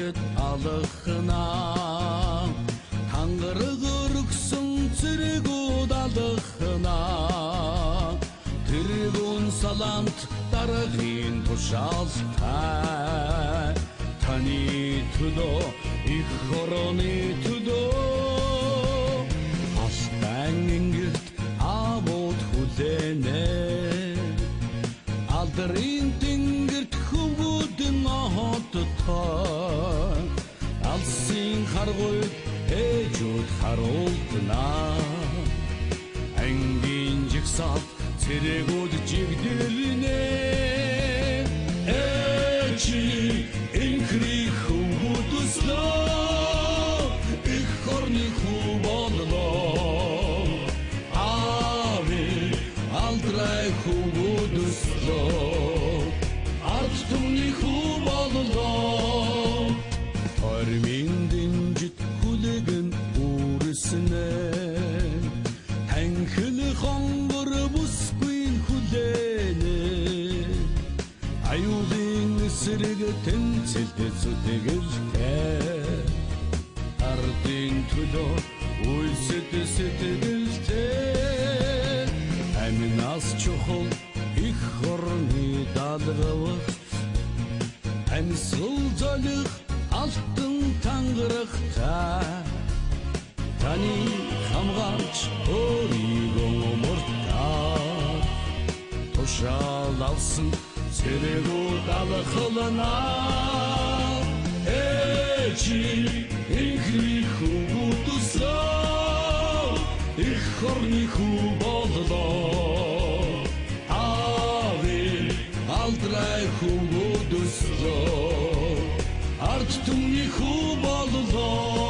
Ачыт алыхына Таңғыры көріксің циргуд алыхына Тиргун салант дарығын тушалта Тани tudо их хорони tudо Астан ингирт абот худене Алдырын тингирт хубудын ахотта Алсын харгойт эжуд харолтна Ангин жиксат циргуд жигдилине Эчи инкри хубудусло Их хорни хубодло Ави алдрай хубудусло Арттумни хубодло Торминдин жит хулеген урысыне Тәңкілі қоңғыры бұспын худене Аюдың сырығы тәнселді сұтығырке Ардың тұдо ұйсыты сұтығырке Әмін аз чоқыл их хорны дадғавық Әм сұлдалық алтын таңғырықта Тани хамғач оригон омырта Тошал алсын циргуд алықылына Эчи инкри хубудусло Их хорни хубодло Ави алдрай хубудусло Арттумни хубодло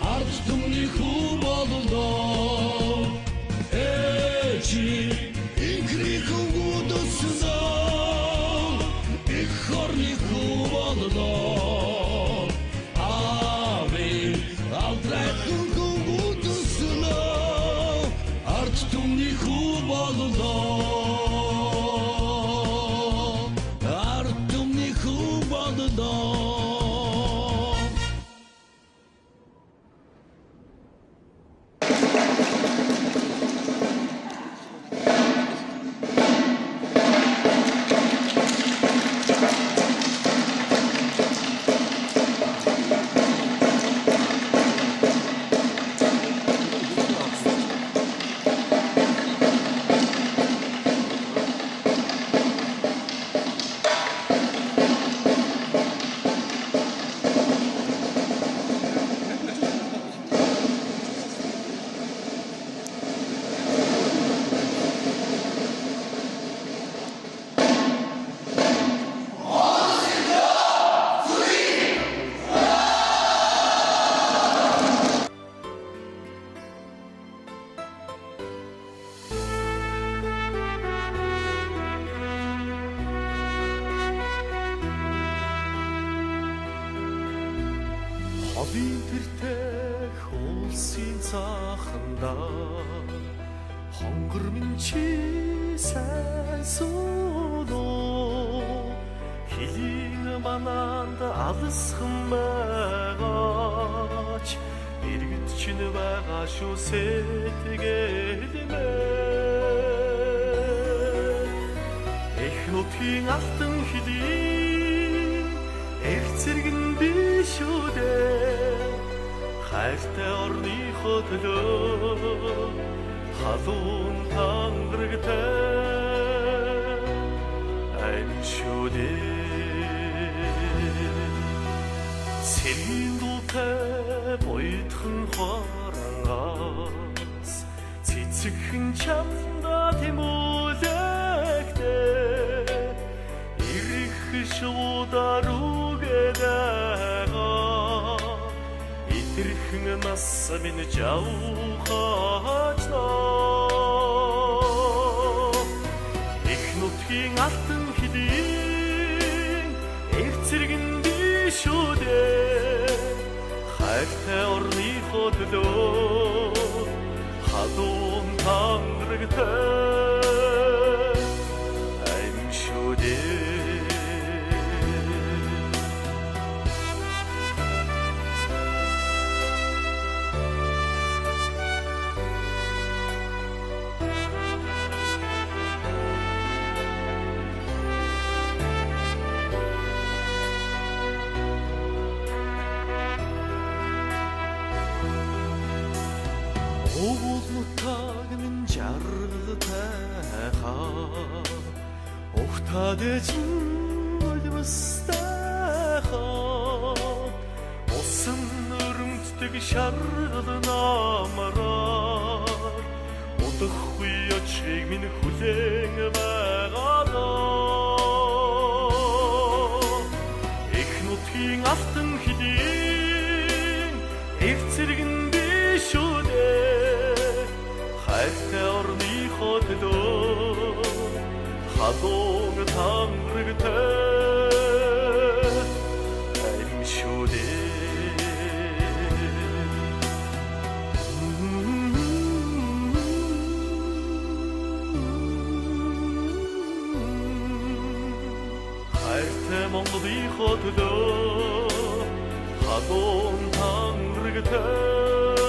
Арттумни хубодло Эчи инкри хубудусло Их хорни хубодло Ави алдрай хубудусло Арттумни хубодло Арттумни хубодло Хоббитэртэй хуулсын цааханда хонгор минь чи сайн сууно Хилийн мананд алсхан байгаач иргэд чинь байгаа шүү сэтгэлмээ Эх нутгийн алтан хилийн эх зэрэгэн биш үү хайртай орныхоо төлөө халуун тангэрэгтэй айн шүү дээ 헬린도태 보이튼 화랑아스 지측은 참다 대모작대 이리흐쇼다루게다가 이들흥은 마사미는 자우하자 이크노팅 алтын хэдийн эрцэргэн дишүүдэ хайртай орныхоо төлөө хадуун тангарагтай аимшүүдэ 오붓못하게는 자르다가 옥타대진 올드무스다가 오슴 누름뜨기 샤르다나 마라 오덕후여 책민 후랭바가다 에크노팅 алтын хэдийн эрцэргэн бишүүдэ хайртай орныхоо төлөө хадуун тангарагтай аимшүүдэ хайртай Монголынхоо төлөө хадуун тангарагтай